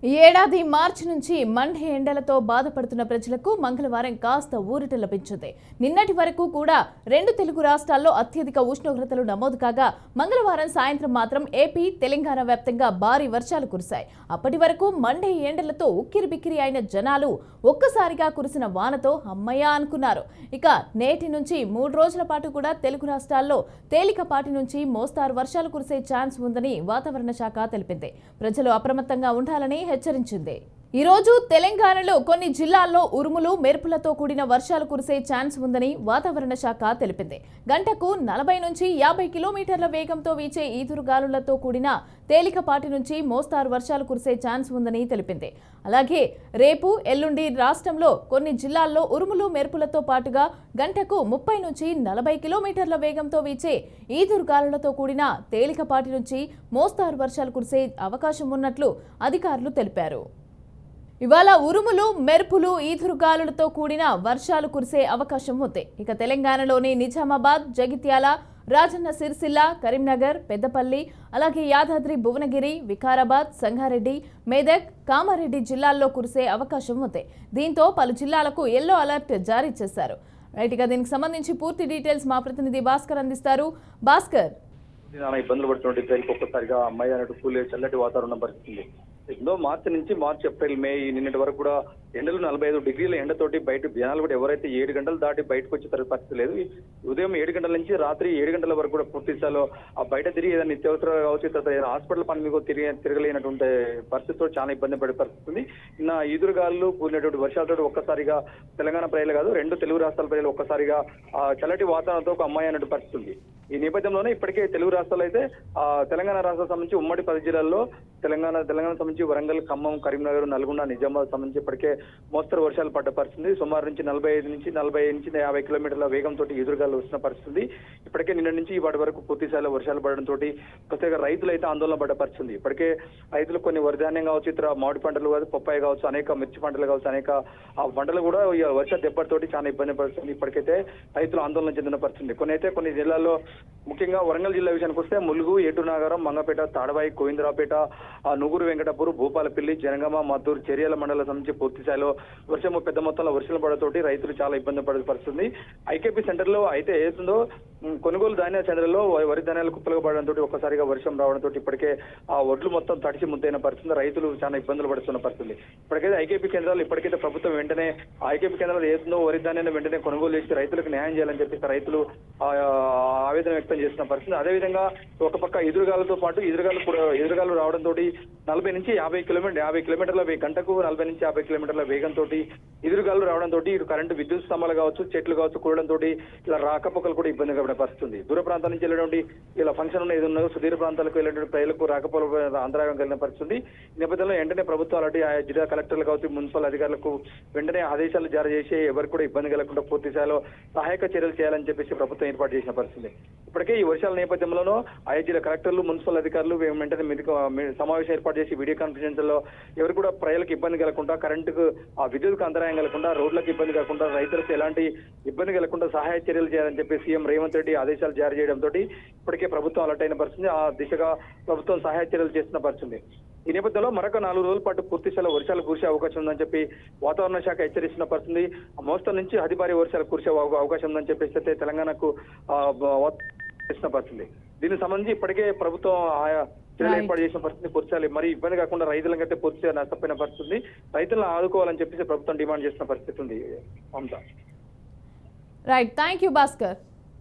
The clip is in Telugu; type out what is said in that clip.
ఈ ఏడాది మార్చి నుంచి మండే ఎండలతో బాధపడుతున్న ప్రజలకు మంగళవారం కాస్త ఊరట లభించింది. నిన్నటి వరకు కూడా 2 తెలుగు రాష్ట్రాల్లో అత్యధిక ఉష్ణోగ్రతలు నమోదు కాగా మంగళవారం సాయంత్రం మాత్రం ఏపీ, తెలంగాణ వ్యాప్తంగా భారీ వర్షాలు కురిశాయి. అప్పటి వరకు మండే ఎండలతో ఉక్కిరిబిక్కిరి అయిన జనాలు ఒక్కసారిగా కురిసిన వానతో అమ్మయ్య అనుకున్నారు. ఇక నేటి నుంచి 3 రోజుల పాటు కూడా తెలుగు రాష్ట్రాల్లో తేలికపాటి నుంచి మోస్తారు వర్షాలు కురిసే ఛాన్స్ ఉందని వాతావరణ శాఖ తెలిపింది. ప్రజలు అప్రమత్తంగా ఉండాలని హెచ్చరించింది. ఈ రోజు తెలంగాణలో కొన్ని జిల్లాల్లో ఉరుములు, మెరుపులతో కూడిన వర్షాలు కురిసే ఛాన్స్ ఉందని వాతావరణ శాఖ తెలిపింది. గంటకు 40 నుంచి 50 కిలోమీటర్ల వేగంతో వీచే ఈదురుగాలులతో కూడిన తేలికపాటి నుంచి మోస్తారు వర్షాలు కురిసే ఛాన్స్ ఉందని తెలిపింది. అలాగే రేపు, ఎల్లుండి రాష్ట్రంలో కొన్ని జిల్లాల్లో ఉరుములు, మెరుపులతో పాటుగా గంటకు 30 నుంచి 40 కిలోమీటర్ల వేగంతో వీచే ఈదురుగాలులతో కూడిన తేలికపాటి నుంచి మోస్తారు వర్షాలు కురిసే అవకాశం ఉన్నట్లు అధికారులు తెలిపారు. ఇవాళ ఉరుములు, మెరుపులు, ఈదురుగాలులతో కూడిన వర్షాలు కురిసే అవకాశం ఉంది. ఇక తెలంగాణలోని నిజామాబాద్, జగిత్యాల, రాజన్న సిరిసిల్ల, కరీంనగర్, పెద్దపల్లి, అలాగే యాదాద్రి, భువనగిరి, వికారాబాద్, సంగారెడ్డి, మెదక్, కామారెడ్డి జిల్లాల్లో కురిసే అవకాశం ఉంది. దీంతో పలు జిల్లాలకు ఎల్లో అలర్ట్ జారీ చేశారు. రైట్ గా దీనికి సంబంధించి పూర్తి డీటెయిల్స్ మా ప్రతినిధి భాస్కర్ అందిస్తారు. భాస్కర్, ఇబ్బందులు పడుతున్న పేరుకి ఒక్కసారిగా అమ్మాయి అన్నట్టు కూలే చల్లటి వాతావరణం పరిస్థితుంది. ఎన్నో మార్చి నుంచి మార్చి, ఏప్రిల్, మే నిన్నటి వరకు కూడా ఎండలు 45 డిగ్రీల ఎండతోటి బయట జనాలు కూడా ఎవరైతే 7 గంటలు దాటి బయటకు వచ్చే పరిస్థితి లేదు. ఉదయం 7 గంటల నుంచి రాత్రి 7 గంటల వరకు కూడా పూర్తి స్థాయిలో ఆ బయట తిరిగి ఏదైనా నిత్యావసరాలు కావచ్చు, తర్వాత ఏదైనా హాస్పిటల్ పని మీకు తిరగలేనటువంటి పరిస్థితితో చాలా ఇబ్బంది పడే పరిస్థితి ఉంది. నిన్న ఈదురుగాలు కూలినటువంటి వర్షాలతో ఒక్కసారిగా తెలంగాణ ప్రజలు కాదు, 2 తెలుగు రాష్ట్రాల ప్రజలు ఒక్కసారిగా చల్లటి వాతావరణంతో ఒక అమ్మాయి అన్నట్టు పరిస్థితి ఉంది. ఈ నేపథ్యంలోనే ఇప్పటికే తెలుగు రాష్ట్రాలు అయితే తెలంగాణ రాష్ట్రం సంబంధించి ఉమ్మడి 10 జిల్లాల్లో తెలంగాణ సంబంధించి వరంగల్, ఖమ్మం, కరీంనగర్, నల్గొండ, నిజామాబాద్ సంబంధించి ఇప్పటికే మోస్తరు వర్షాలు పడ్డ పరిస్థితి. సుమారు నుంచి 45 నుంచి 50 కిలోమీటర్ల వేగంతో ఎదురుగాలు వస్తున్న పరిస్థితి. ఇప్పటికే నిన్న నుంచి వాటి వరకు పూర్తి స్థాయిలో వర్షాలు పడడంతో ప్రత్యేక రైతులు అయితే ఆందోళన పడ్డ పరిస్థితి. ఇప్పటికే రైతులు కొన్ని వరిధాన్యం కావచ్చు, ఇతర మామిడి పంటలు కావచ్చు, పప్పాయి కావచ్చు, అనేక మిర్చి పంటలు కావచ్చు, అనేక పంటలు కూడా వర్ష దెబ్బతోటి చాలా ఇబ్బంది పడుతుంది. ఇప్పటికైతే రైతులు ఆందోళన చెందిన పరిస్థితి. కొన్ని జిల్లాల్లో ముఖ్యంగా వరంగల్ జిల్లా విషయానికి వస్తే ములుగు, ఏటూరునాగారం, మంగపేట, తాడవాయి, కోయింద్రాపేట, నుగురు వెంకటపూర్, భూపాలపల్లి, జనగామ, మద్దూరు, చెర్యాల మండలం సంబంధించి పూర్తి స్థాయిలో వర్షము పెద్ద మొత్తంలో వర్షాలు పడతోటి రైతులు చాలా ఇబ్బంది పడే పరిస్థితుంది. ఐకేపీ సెంటర్ లో అయితే ఏతుందో కొనుగోలు ధాన్యాల సెంటర్లో వరి ధాన్యాలు కుప్పలుగా పడడంతో ఒక్కసారిగా వర్షం రావడంతో ఇప్పటికే ఆ ఒడ్లు మొత్తం తడిసి ముద్దైన పరిస్థితి. రైతులు చాలా ఇబ్బందులు పడుతున్న పరిస్థితి. ఇప్పటికైతే ఐకేపీ కేంద్రాలు ఇప్పటికైతే ప్రభుత్వం వెంటనే ఐకేపీ కేంద్రాలు ఏతుందో వరి ధాన్యాన్ని వెంటనే కొనుగోలు చేసి రైతులకు న్యాయం చేయాలని చెప్పి రైతులు ఆవేదన వ్యక్తం చేస్తున్న పరిస్థితి. అదేవిధంగా ఒక పక్క ఎదురుగాలతో పాటు ఎదురుగాలు రావడంతో 40 నుంచి 50 కిలోమీటర్ల గంటకు 40 నుంచి 50 కిలోమీటర్ల వేగంతో ఎదురుగాలు రావడంతో ఇటు కరెంటు విద్యుత్ స్తంభాలు కావచ్చు, చెట్లు కావచ్చు కూడడంతో ఇలా రాకపోకలు కూడా ఇబ్బందిగా పడే పరిస్థితుంది. దూర ప్రాంతాల నుంచి వెళ్ళటువంటి ఇలా ఫంక్షన్ ఉన్న ఏదో ఉన్నదో సుదీర ప్రాంతాలకు వెళ్ళినటువంటి ప్రజలకు రాకపోకలు అంతరాయం కలిగిన పరిస్థితుంది. ఈ నేపథ్యంలో వెంటనే ప్రభుత్వాలు ఆ జిల్లా కలెక్టర్లు కావచ్చు, మున్సిపల్ అధికారులకు వెంటనే ఆదేశాలు జారీ చేసి ఎవరికి కూడా ఇబ్బంది కలగకుండా పూర్తి స్థాయిలో సహాయక చర్యలు చేయాలని చెప్పేసి ప్రభుత్వం ఏర్పాటు చేసిన పరిస్థితి. ఇప్పటికే ఈ వర్షాల నేపథ్యంలోనూ ఆయా జిల్లా కలెక్టర్లు, మున్సిపల్ అధికారులు వెంటనే సమావేశం ఏర్పాటు చేసి వీడియో కాన్ఫరెన్స్ లో ఎవరు కూడా ప్రజలకు ఇబ్బంది కలగకుండా, కరెంటుకు విద్యుత్కు అంతరాయం కలగకుండా, రోడ్లకు ఇబ్బంది కాకుండా, రైతులకు ఎలాంటి ఇబ్బంది కలగకుండా సహాయ చర్యలు చేయాలని చెప్పి సీఎం రేవంత్ రెడ్డి ఆదేశాలు జారీ చేయడంతో ఇప్పటికే ప్రభుత్వం అలర్ట్ అయిన పరిస్థితి. ఆ దిశగా ప్రభుత్వం సహాయ చర్యలు చేస్తున్న పరిస్థితి. ఈ నేపథ్యంలో మరొక 4 రోజుల పాటు పూర్తి స్థాయిలో వర్షాలు కురిసే అవకాశం ఉందని చెప్పి వాతావరణ శాఖ హెచ్చరిస్తున్న పరిస్థితి. మోస్తరు నుంచి అతి భారీ వర్షాలు కురిసే అవకాశం ఉందని చెప్పేసి అయితే తెలంగాణకు చేసిన పరిస్థితి. దీనికి సంబంధించి ఇప్పటికే ప్రభుత్వం ఆయా చర్యలు ఏర్పాటు చేసిన పరిస్థితి. పూర్తి మరి ఇబ్బంది కాకుండా రైతులకైతే పూర్తిగా నష్టపోయిన పరిస్థితి. రైతులను ఆదుకోవాలని చెప్పేసి ప్రభుత్వం డిమాండ్ చేసిన పరిస్థితి ఉంది. Right, thank you Bhaskar.